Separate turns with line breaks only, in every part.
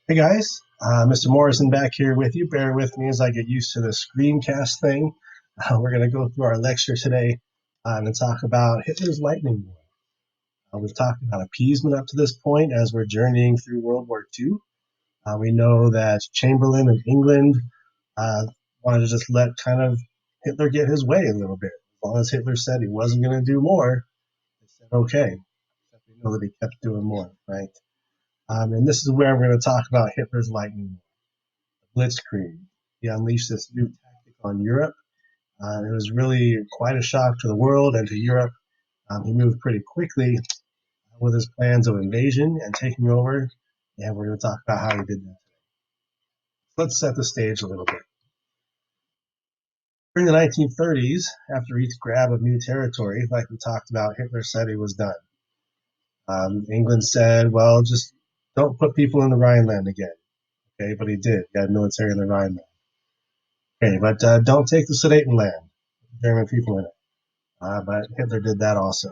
Hey guys, Mr. Morrison back here with you. Bear with me as I get used to the screencast thing. We're going to go through our lecture today and talk about Hitler's lightning bolt. We've talked about appeasement up to this point as we're journeying through World War II. We know that Chamberlain of England uh, wanted to just let kind of Hitler get his way a little bit. As long as Hitler said he wasn't going to do more, they said okay. Except we know that he kept doing more, right? And this is where we're going to talk about Hitler's lightning bolt. Blitzkrieg. He unleashed this new tactic on Europe. It was really quite a shock to the world and to Europe. He moved pretty quickly with his plans of invasion and taking over, and we're going to talk about how he did that. Let's set the stage a little bit. During the 1930s, after each grab of new territory, like we talked about, Hitler said he was done. England said, well, just don't put people in the Rhineland again. Okay, but he did. He had military in the Rhineland. Okay, but don't take the Sudetenland, German people in it. But Hitler did that also.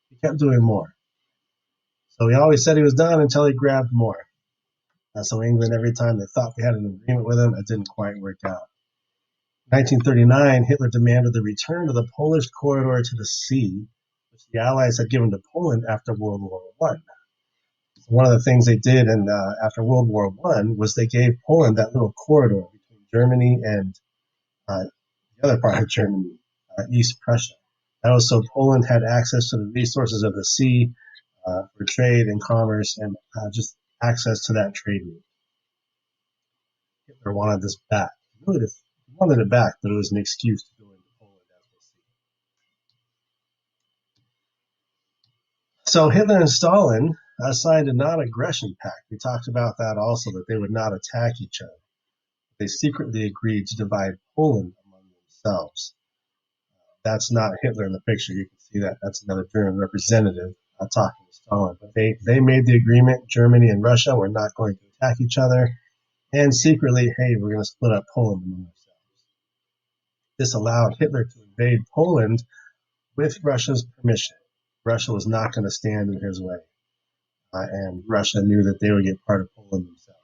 He kept doing more. So he always said he was done until he grabbed more. So England, every time they thought they had an agreement with him, it didn't quite work out. In 1939, Hitler demanded the return of the Polish corridor to the sea, which the Allies had given to Poland after World War I. One of the things they did after World War I was they gave Poland that little corridor between Germany and the other part of Germany, East Prussia. That was so Poland had access to the resources of the sea for trade and commerce and just access to that trade route. Hitler wanted this back. Really, he wanted it back, but it was an excuse to go into Poland, as we'll see. So Hitler and Stalin signed a non-aggression pact. We talked about that also, that they would not attack each other. They secretly agreed to divide Poland among themselves. That's not Hitler in the picture. You can see that. That's another German representative talking to Stalin. But they made the agreement. Germany and Russia were not going to attack each other. And secretly, hey, we're going to split up Poland among ourselves. This allowed Hitler to invade Poland with Russia's permission. Russia was not going to stand in his way. And Russia knew that they would get part of Poland themselves.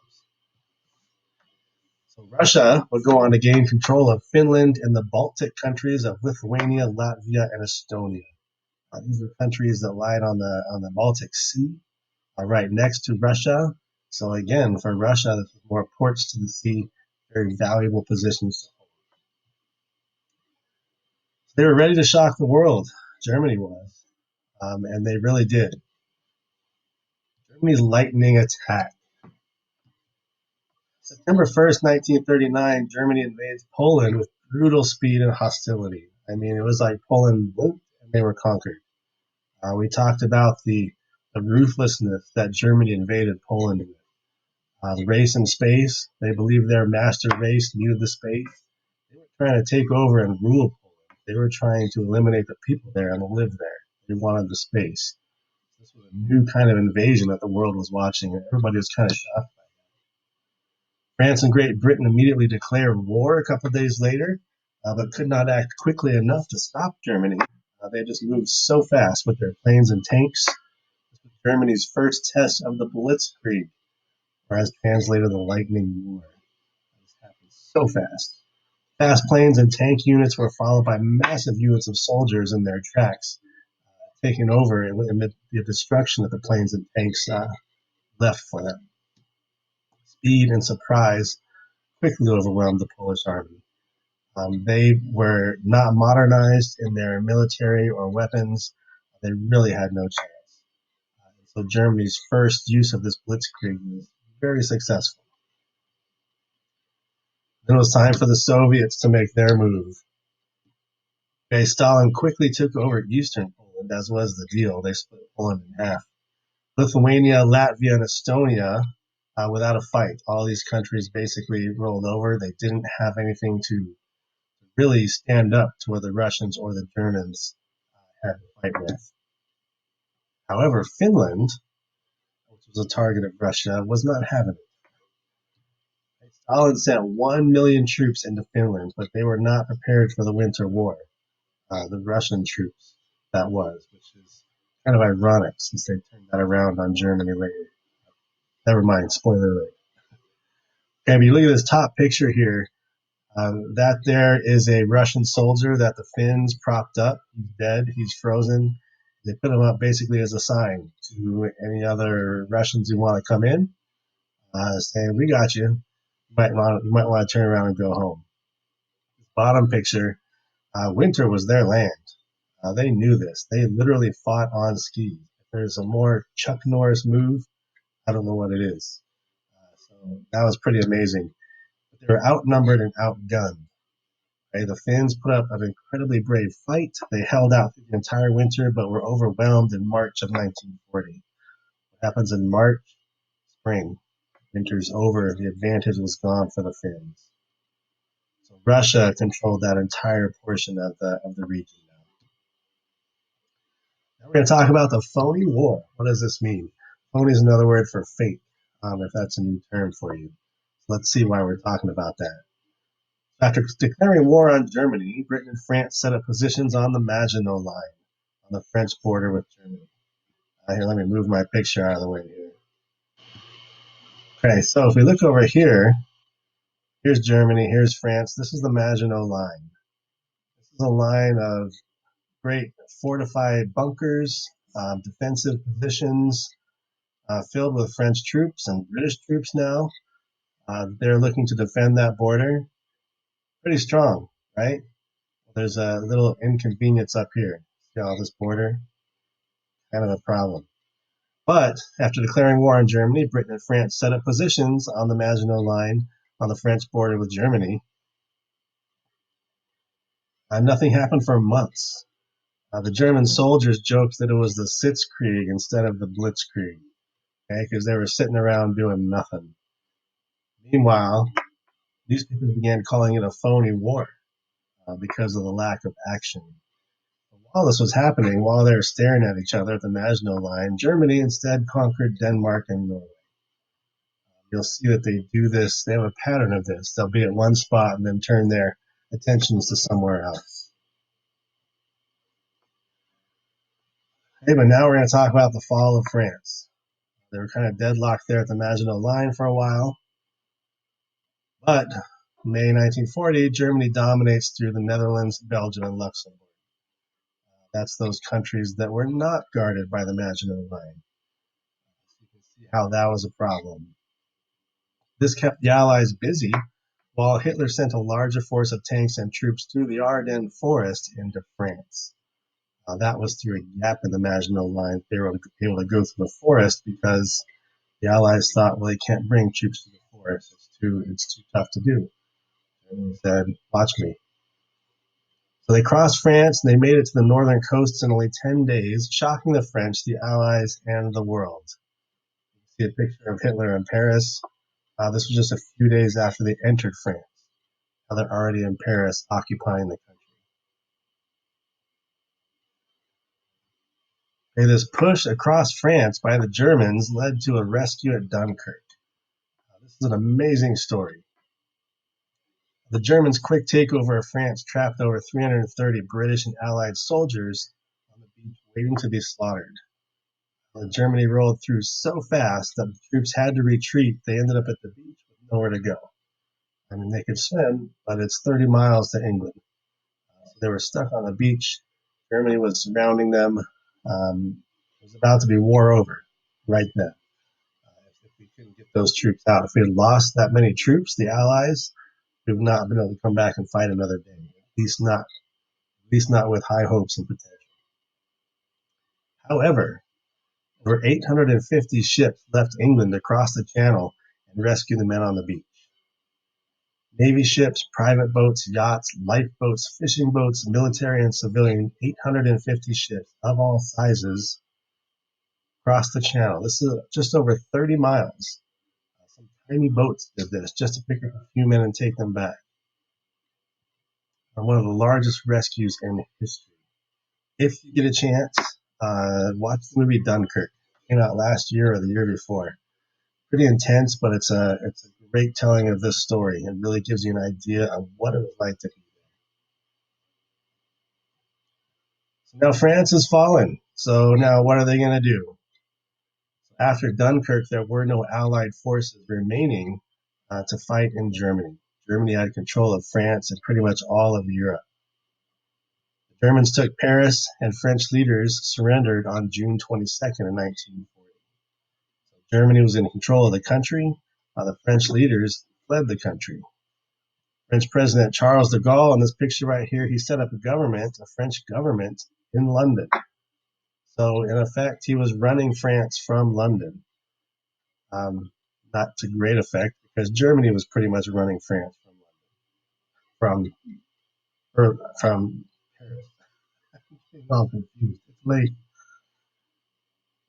So Russia would go on to gain control of Finland and the Baltic countries of Lithuania, Latvia, and Estonia. These are countries that lied on the Baltic Sea, right next to Russia. So again, for Russia, this was more ports to the sea, very valuable positions to hold. So they were ready to shock the world. Germany was, and they really did. Germany's lightning attack. September 1st, 1939, Germany invades Poland with brutal speed and hostility. I mean, it was like Poland blinked and they were conquered. We talked about the ruthlessness that Germany invaded Poland with. The race in space, they believed their master race needed the space. They were trying to take over and rule Poland. They were trying to eliminate the people there and live there. They wanted the space. This was a new kind of invasion that the world was watching, and everybody was kind of shocked. France and Great Britain immediately declared war a couple of days later, but could not act quickly enough to stop Germany. They just moved so fast with their planes and tanks. This was Germany's first test of the Blitzkrieg, or as translated, the Lightning War. This happened so fast. Fast planes and tank units were followed by massive units of soldiers in their tracks, taking over amid the destruction that the planes and tanks left for them. Speed and surprise quickly overwhelmed the Polish army. They were not modernized in their military or weapons. They really had no chance. So Germany's first use of this blitzkrieg was very successful. Then it was time for the Soviets to make their move. Okay, Stalin quickly took over eastern Poland, as was the deal. They split Poland in half. Lithuania, Latvia, and Estonia, without a fight. All these countries basically rolled over. They didn't have anything to really stand up to what the Russians or the Germans had to fight with. However, Finland, which was a target of Russia, was not having it. Stalin sent 1 million troops into Finland, but they were not prepared for the Winter War. The Russian troops, that was, which is kind of ironic since they turned that around on Germany later. Never mind, spoiler alert. Okay, if you look at this top picture here, that there is a Russian soldier that the Finns propped up. He's dead. He's frozen. They put him up basically as a sign to any other Russians who want to come in, saying, "We got you. You might want to turn around and go home." This bottom picture, winter was their land. They knew this. They literally fought on skis. If there's a more Chuck Norris move, I don't know what it is. So that was pretty amazing. But they were outnumbered and outgunned. Okay, the Finns put up an incredibly brave fight. They held out through the entire winter, but were overwhelmed in March of 1940. What happens in March? Spring. Winter's over. The advantage was gone for the Finns. So Russia controlled that entire portion of the region now. Now we're going to talk about the Phony War. What does this mean? Phony is another word for fake, if that's a new term for you. So let's see why we're talking about that. After declaring war on Germany, Britain and France set up positions on the Maginot Line on the French border with Germany. Here, let me move my picture out of the way here. Okay, so if we look over here, here's Germany, here's France. This is the Maginot Line. This is a line of great fortified bunkers, defensive positions filled with French troops and British troops now. They're looking to defend that border. Pretty strong, right? There's a little inconvenience up here. See all this border? Kind of a problem. But after declaring war on Germany, Britain and France set up positions on the Maginot Line on the French border with Germany. Nothing happened for months. The German soldiers joked that it was the Sitzkrieg instead of the Blitzkrieg, okay, because they were sitting around doing nothing. Meanwhile, newspapers began calling it a phony war because of the lack of action. While this was happening, while they were staring at each other at the Maginot Line, Germany instead conquered Denmark and Norway. You'll see that they do this, they have a pattern of this. They'll be at one spot and then turn their attentions to somewhere else. Okay, but now we're going to talk about the fall of France. They were kind of deadlocked there at the Maginot Line for a while. But May 1940, Germany dominates through the Netherlands, Belgium, and Luxembourg. That's those countries that were not guarded by the Maginot Line. So you can see how that was a problem. This kept the Allies busy while Hitler sent a larger force of tanks and troops through the Ardennes forest into France. That was through a gap in the Maginot Line. They were able to go through the forest because the Allies thought, well, they can't bring troops to the forest. It's too tough to do. And they said, watch me. So they crossed France and they made it to the northern coasts in only 10 days, shocking the French, the Allies, and the world. You see a picture of Hitler in Paris. This was just a few days after they entered France. Now they're already in Paris, occupying the country. Okay, this push across France by the Germans led to a rescue at Dunkirk. This is an amazing story. The Germans' quick takeover of France trapped over 330 British and Allied soldiers on the beach waiting to be slaughtered. Germany rolled through so fast that the troops had to retreat. They ended up at the beach with nowhere to go. I mean, they could swim, but it's 30 miles to England. So they were stuck on the beach. Germany was surrounding them. It was about to be war over right then. If we couldn't get those troops out, if we had lost that many troops, the Allies, we would not have been able to come back and fight another day. At least not with high hopes and potential. However, over 850 ships left England to cross the Channel and rescue the men on the beach. Navy ships, private boats, yachts, lifeboats, fishing boats, military and civilian, 850 ships of all sizes crossed the Channel. This is just over 30 miles. Some tiny boats did this just to pick up a few men and take them back. One of the largest rescues in history. If you get a chance, watch the movie Dunkirk. It came out last year or the year before. Pretty intense, but it's a great telling of this story. It really gives you an idea of what it was like to be there. So now France has fallen. So now what are they going to do? After Dunkirk, there were no Allied forces remaining to fight in Germany. Germany had control of France and pretty much all of Europe. The Germans took Paris, and French leaders surrendered on June 22nd in 1940. So Germany was in control of the country. The French leaders fled the country. French President Charles de Gaulle, in this picture right here, he set up a French government in London. So in effect, he was running France from London. Not to great effect, because Germany was pretty much running France from Paris. I'm all confused. It's late.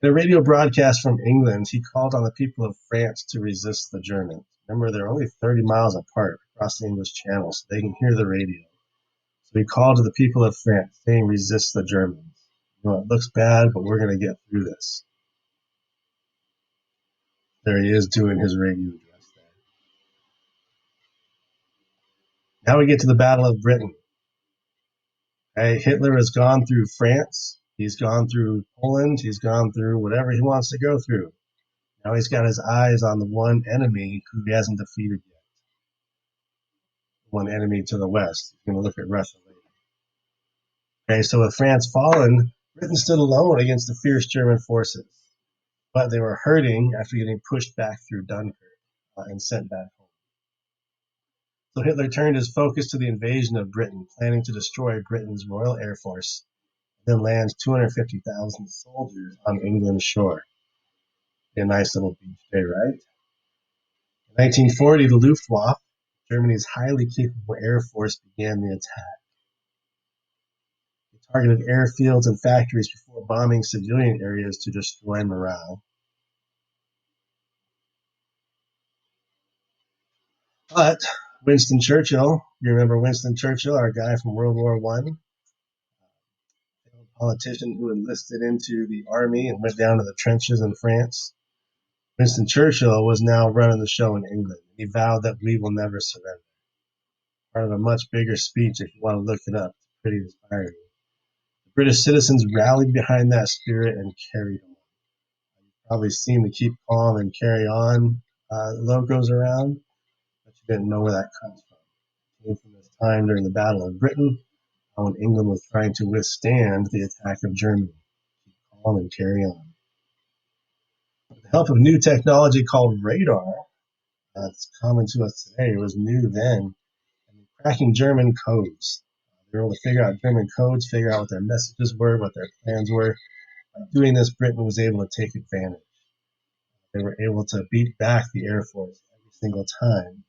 In a radio broadcast from England, he called on the people of France to resist the Germans. Remember, they're only 30 miles apart across the English Channel, so they can hear the radio. So he called to the people of France, saying, resist the Germans. You know, it looks bad, but we're going to get through this. There he is doing his radio address there. Now we get to the Battle of Britain. Okay, Hitler has gone through France. He's gone through Poland. He's gone through whatever he wants to go through. Now he's got his eyes on the one enemy who he hasn't defeated yet. One enemy to the west. He's going to look at Russia later. Okay, so with France fallen, Britain stood alone against the fierce German forces. But they were hurting after getting pushed back through Dunkirk and sent back home. So Hitler turned his focus to the invasion of Britain, planning to destroy Britain's Royal Air Force, and then land 250,000 soldiers on England's shore. A nice little beach day, right? In 1940, the Luftwaffe, Germany's highly capable air force, began the attack. They targeted airfields and factories before bombing civilian areas to destroy morale. But Winston Churchill, you remember Winston Churchill, our guy from World War I, a politician who enlisted into the army and went down to the trenches in France. Winston Churchill was now running the show in England. He vowed that we will never surrender. Part of a much bigger speech, if you want to look it up. It's pretty inspiring. The British citizens rallied behind that spirit and carried on. You've probably seen the Keep Calm and Carry On logos around, but you didn't know where that comes from. It came from this time during the Battle of Britain, when England was trying to withstand the attack of Germany. Keep calm and carry on. With the help of new technology called radar, it's common to us today, it was new then, and cracking German codes. They were able to figure out German codes, figure out what their messages were, what their plans were. By doing this, Britain was able to take advantage. They were able to beat back the Air Force every single time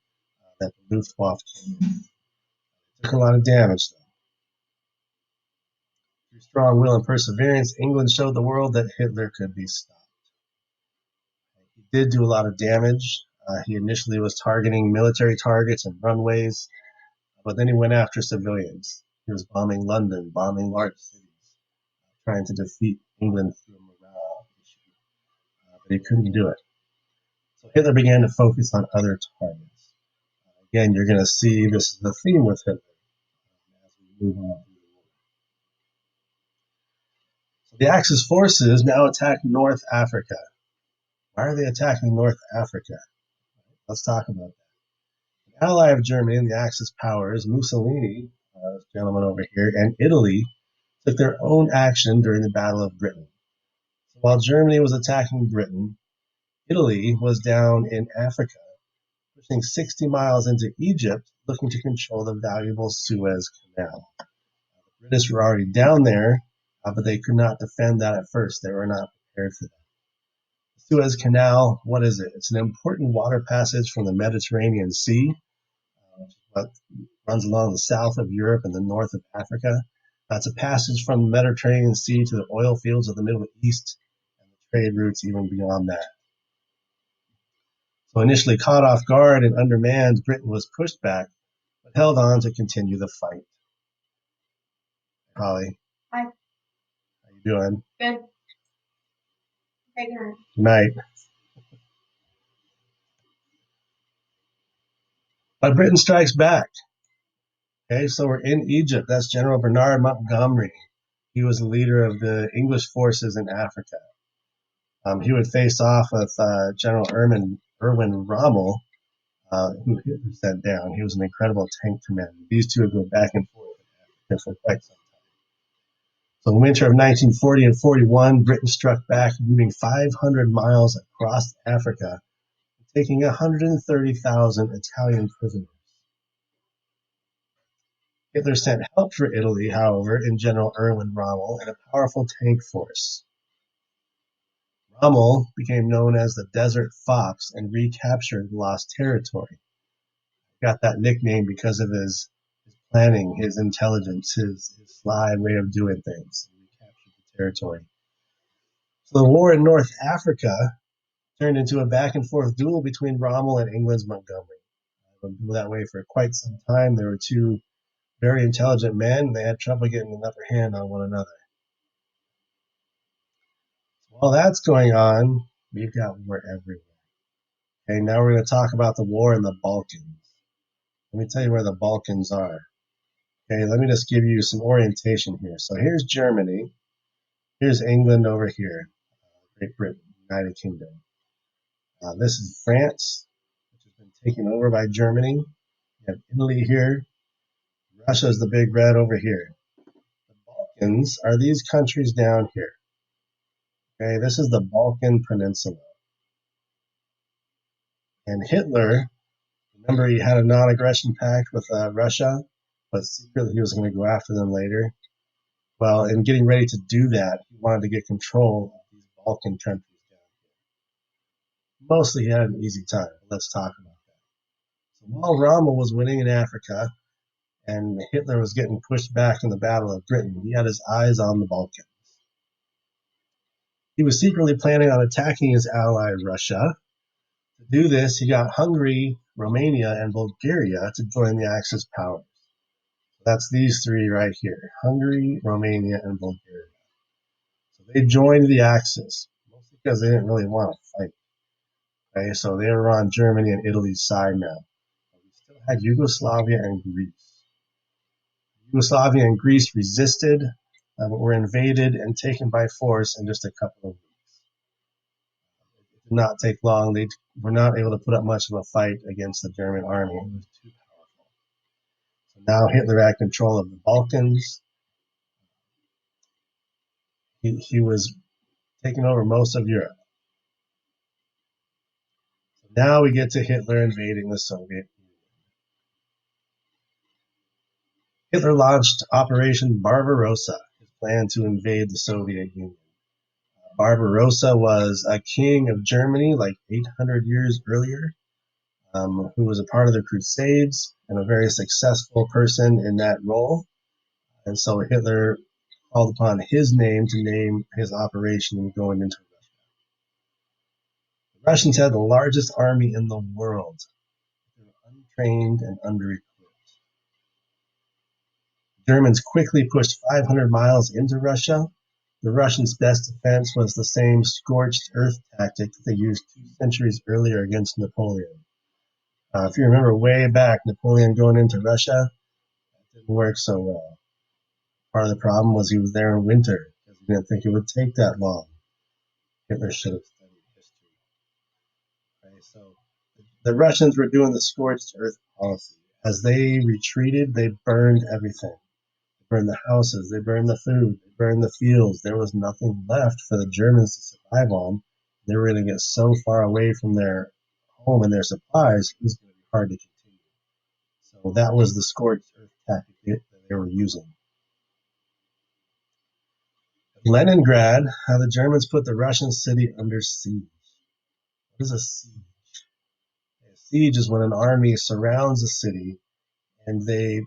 that the Luftwaffe came in. It took a lot of damage, though. Through strong will and perseverance, England showed the world that Hitler could be stopped. He did do a lot of damage. He initially was targeting military targets and runways, but then he went after civilians. He was bombing London, bombing large cities, trying to defeat England through a morale issue. But he couldn't do it. So Hitler began to focus on other targets. Again, you're going to see this is the theme with Hitler as we move on. So the Axis forces now attack North Africa. Why are they attacking North Africa? Let's talk about that. An ally of Germany and the Axis powers, Mussolini, this gentleman over here, and Italy took their own action during the Battle of Britain. So while Germany was attacking Britain, Italy was down in Africa, pushing 60 miles into Egypt, looking to control the valuable Suez Canal. The British were already down there, but they could not defend that at first. They were not prepared for that. The Suez Canal, what is it? It's an important water passage from the Mediterranean Sea, which runs along the south of Europe and the north of Africa. That's a passage from the Mediterranean Sea to the oil fields of the Middle East and the trade routes even beyond that. So initially caught off guard and undermanned, Britain was pushed back, but held on to continue the fight. Holly.
Hi.
How you doing?
Good. Okay, good
night. But Britain strikes back. Okay, so we're in Egypt. That's General Bernard Montgomery. He was the leader of the English forces in Africa. He would face off with General Erwin Rommel who Hitler sent down. He was an incredible tank commander. These two would go back and forth in Africa for quite some time. So in the winter of 1940 and 41, Britain struck back, moving 500 miles across Africa, taking 130,000 Italian prisoners. Hitler sent help for Italy, however, in General Erwin Rommel and a powerful tank force. Rommel became known as the Desert Fox and recaptured lost territory. He got that nickname because of his planning, his intelligence, his sly way of doing things. He recaptured the territory. So the war in North Africa turned into a back and forth duel between Rommel and England's Montgomery. It would go that way for quite some time. There were two very intelligent men. They had trouble getting an upper hand on one another. So while that's going on, we've got war everywhere. Okay, now we're going to talk about the war in the Balkans. Let me tell you where the Balkans are. Okay, let me just give you some orientation here. So here's Germany. Here's England over here. Great Britain, United Kingdom. This is France, which has been taken over by Germany. You have Italy here. Russia is the big red over here. The Balkans are these countries down here. Okay, this is the Balkan Peninsula. And Hitler, remember he had a non-aggression pact with Russia, but secretly he was going to go after them later. Well, in getting ready to do that, he wanted to get control of these Balkan countries down here. Mostly he had an easy time, but let's talk about that. So while Rommel was winning in Africa and Hitler was getting pushed back in the Battle of Britain, he had his eyes on the Balkans. He was secretly planning on attacking his ally Russia. To do this, he got Hungary, Romania, and Bulgaria to join the Axis powers. That's these three right here, Hungary, Romania, and Bulgaria. So they joined the Axis, mostly because they didn't really want to fight. Okay, so they were on Germany and Italy's side now. We still had Yugoslavia and Greece. Yugoslavia and Greece resisted, but were invaded and taken by force in just a couple of weeks. It did not take long. They were not able to put up much of a fight against the German army. It was too powerful. So now Hitler had control of the Balkans. He was taking over most of Europe. So now we get to Hitler invading the Soviet Union. Hitler launched Operation Barbarossa, his plan to invade the Soviet Union. Barbarossa was a king of Germany like 800 years earlier, who was a part of the Crusades and a very successful person in that role. And so Hitler called upon his name to name his operation going into Russia. The Russians had the largest army in the world. They were untrained and under-equipped. The Germans quickly pushed 500 miles into Russia. The Russians' best defense was the same scorched earth tactic that they used 2 centuries earlier against Napoleon. If you remember way back, Napoleon going into Russia, that didn't work so well. Part of the problem was he was there in winter because he didn't think it would take that long. Hitler should have studied history. Okay, so the Russians were doing the scorched earth policy. As they retreated, they burned everything. They burned the houses, they burned the food, they burned the fields. There was nothing left for the Germans to survive on. They were going to get so far away from their home and their supplies, it was going to be hard to continue. So that was the scorched earth tactic that they were using. Leningrad, how the Germans put the Russian city under siege. What is a siege? A siege is when an army surrounds a city and they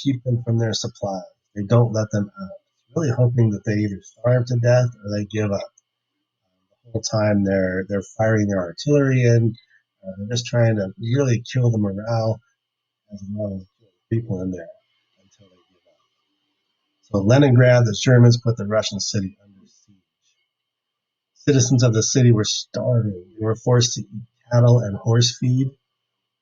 keep them from their supplies. They don't let them out. It's really hoping that they either starve to death or they give up. The whole time they're firing their artillery in. They're just trying to really kill the morale as well as kill the people in there until they give up. So Leningrad, the Germans put the Russian city under siege. Citizens of the city were starving. They were forced to eat cattle and horse feed,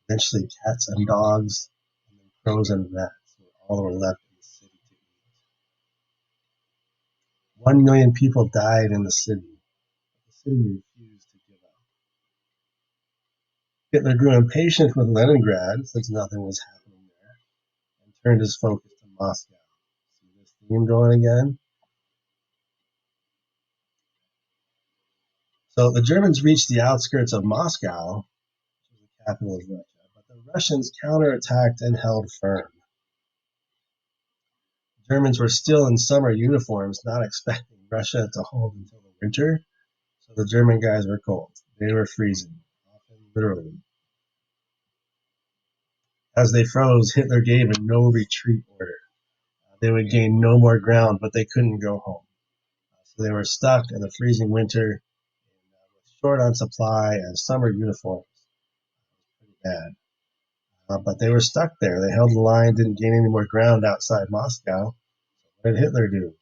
eventually cats and dogs, and then crows and rats were all that were left in the city to eat. 1 million people died in the city. The city refused to give up. Hitler grew impatient with Leningrad since nothing was happening there and turned his focus to Moscow. See this theme going again? So the Germans reached the outskirts of Moscow, which was the capital of Russia, but the Russians counterattacked and held firm. The Germans were still in summer uniforms, not expecting Russia to hold until the winter, so the German guys were cold. They were freezing, often literally. As they froze, Hitler gave a no retreat order. They would gain no more ground, but they couldn't go home. So they were stuck in the freezing winter, short on supply and summer uniforms. Pretty bad. But they were stuck there. They held the line, didn't gain any more ground outside Moscow. What did Hitler do?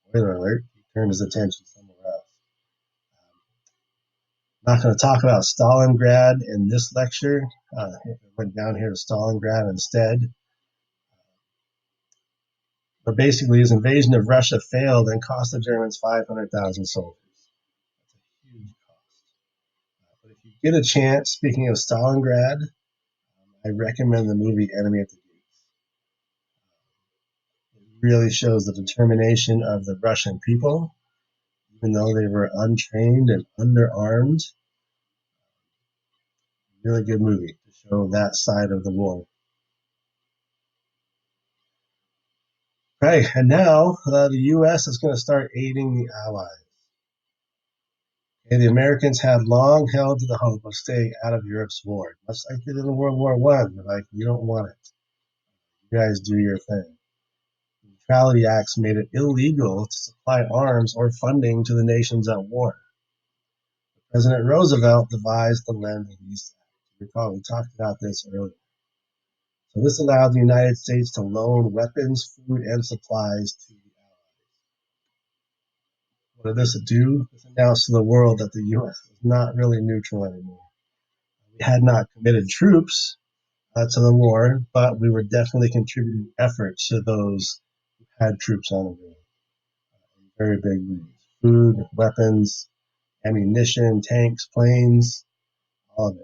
Spoiler alert, he turned his attention somewhere else. I'm not going to talk about Stalingrad in this lecture. Hitler went down here to Stalingrad instead. But basically, his invasion of Russia failed and cost the Germans 500,000 soldiers. That's a huge cost. But if you get a chance, speaking of Stalingrad, I recommend the movie Enemy at the Gates. It really shows the determination of the Russian people, even though they were untrained and underarmed. Really good movie to show that side of the war. Right, and now the U.S. is going to start aiding the Allies. Okay, the Americans had long held to the hope of staying out of Europe's war, much like they did in World War I. They're like, you don't want it. You guys do your thing. The Neutrality Acts made it illegal to supply arms or funding to the nations at war. President Roosevelt devised the Lend-Lease Act. Recall, we talked about this earlier. So this allowed the United States to loan weapons, food, and supplies to the Allies. What did this do? This announced to the world that the U.S. was not really neutral anymore. We had not committed troops to the war, but we were definitely contributing efforts to those who had troops on the ground in very big ways. Food, weapons, ammunition, tanks, planes, all of it.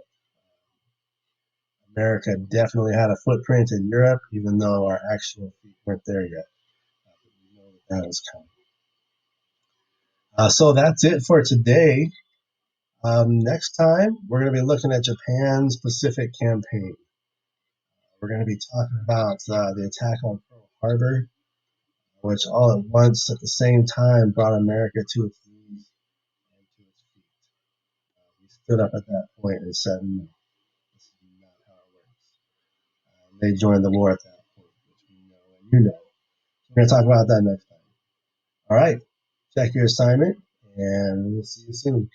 America definitely had a footprint in Europe, even though our actual feet weren't there yet. We know that was coming. So that's it for today. Next time, we're going to be looking at Japan's Pacific Campaign. We're going to be talking about the attack on Pearl Harbor, which all at once, at the same time, brought America to its knees and to its feet. We stood up at that point and said, no, this is not how it works. They joined the war at that point, which we know and you know. We're going to talk about that next time. All right, check your assignment, and we'll see you soon.